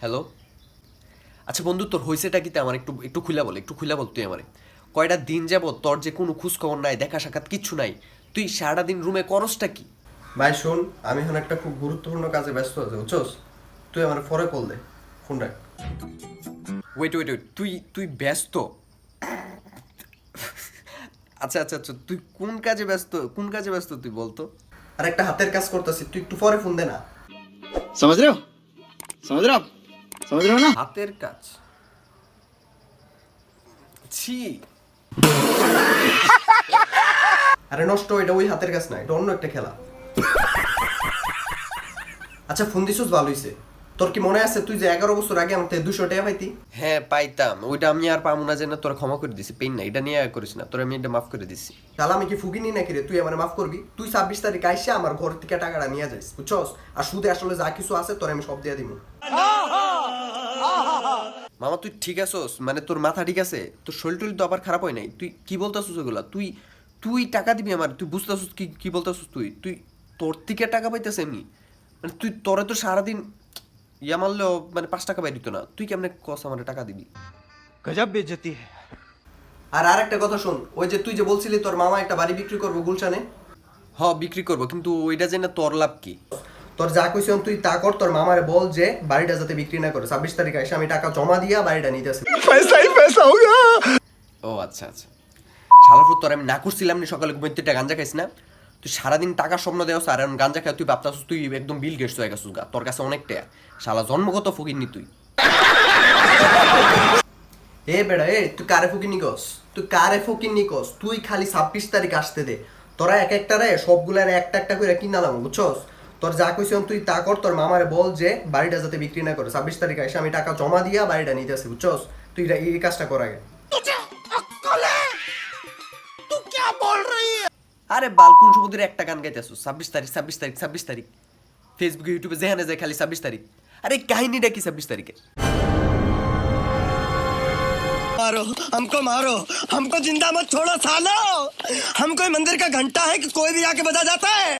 Hello. আচ্ছা বন্ধু, তোর হয়েছেটা কি? আমার একটু একটু খুলে বল, একটু খুলে বল তুই আমারে। কয়টা দিন যাবত তোর যে কোনো খোঁজ খবর নাই, দেখা সাক্ষাৎ কিচ্ছু নাই। তুই সারাটা দিন রুমে করসটা কি? ভাই শোন, আমি এখন একটা খুব গুরুত্বপূর্ণ কাজে ব্যস্ত আছি, বুঝছস? তুই আমার পরে কল দে, ফোন রাখ। ওয়েট ওয়েট ওয়েট, তুই তুই ব্যস্ত? আচ্ছা আচ্ছা আচ্ছা, তুই কোন কাজে ব্যস্ত, কোন কাজে ব্যস্ত তুই বলতো? আর একটা হাতের কাজ করতেছি, তুই একটু পরে ফোন দে না। समझ रहे हो समझ रहे हो आप समझ रहे हो ना। হাতের কাজ? ছি। আরে নষ্ট, এটা ওই হাতের কাজ না, এটা অন্য একটা খেলা। আচ্ছা ফোন দিছিস, ভালো হইছে। তোর কি মনে আছে তুই যে 11 বছর আগে আমার থেকে 200 টাকা পাইতি? হ্যাঁ পাইতাম, ওইটা আমি আর পাবো না, যে না তোরা ক্ষমা করে দিছি, পেন না, এটা নিয়ে আর করিস না, তোরা আমি এটা মাফ করে দিছি। তাহলে আমি কি ফুকিনি নাকি রে তুই আমার মাফ করবি? তুই 26 তারিখ আইসা আমার ঘর থেকে টাকাটা নিয়ে যাইস, বুঝছস? আর সুদে আসলে যা কিছু আছে তোর আমি সব দিয়ে দিব। মামা তুই ঠিক আছোস? মানে তোর মাথা ঠিক আছে? তোর শরীর টরীর তো আবার খারাপ হয় নাই? তুই কি বলতেছিস এগুলা? তুই তুই টাকা দিবি আমার? তুই বুঝতেছিস কি কি বলতেছিস? তুই তুই তোর থেকে টাকা পাইতেছে এমনি? মানে তুই তোরে তো সারাদিন ইয়া মারলেও মানে 5 টাকা বাইর দিত না, তুই কেমনে কস আমার টাকা দিবি? गजब बेइज्जती है। আর আরেকটা কথা শোন, ওই যে তুই যে বলছিলি তোর মামা একটা বাড়ি বিক্রি করবো গুলশানে, হ বিক্রি করবো, কিন্তু ওইটা যে না তোর লাভ কি? তোর যা কইছিস তুই তা কর। তোর মামারে বল যে বাড়িটা যাতে বিক্রি না করে। 26 তারিখ এসে আমি টাকা জমা দিয়া বাড়িটা নিতেছি। पैसा ही पैसा होगा। ও আচ্ছা আচ্ছা। শালাপুর তোর আমি না করছিলাম নি সকালে ঘুমাইতে একটা গাঞ্জা খাইস না? তুই সারাদিন টাকার স্বপ্ন দেওয়া আর এখন গাঞ্জা খাই, তুই ভাবতাছিস তুই একদম বিল গেটস হয়ে গেছিস গা, তোর কাছে অনেক টাকা। শালা জন্মগত ফকিরনি তুই। এ বেড়া এ, তুই কারে ফুকিনি কস? তুই কারে ফুকিনি কস? তুই খালি 26 তারিখ আসতে দে। তোরা এক একটা রে সবগুলার একটা একটা করে কিনালাম, বুঝছস? তোর যা কইছিস তুই তা কর। তোর মামারে বল যে বাড়িটা যাতে বিক্রি না করে। 26 তারিখ এসে আমি টাকা জমা দিয়া বাড়িটা নিতেছি, বুঝছস? তুই এই কাজটা কর আগে। আরে বাল, কোন সমুদ্রে একটা গান গাইতেছো? 26 তারিখ 26 তারিখ 26 তারিখ, ফেসবুকে ইউটিউবে যেখানে যায় খালি 26 তারিখ। আরে কাহিনীটা কি 26 তারিখে? मारो हमको मारो, हमको जिंदा मत छोड़ो सालो। हम कोई मंदिर का घंटा है कि कोई भी आके बजा जाता है।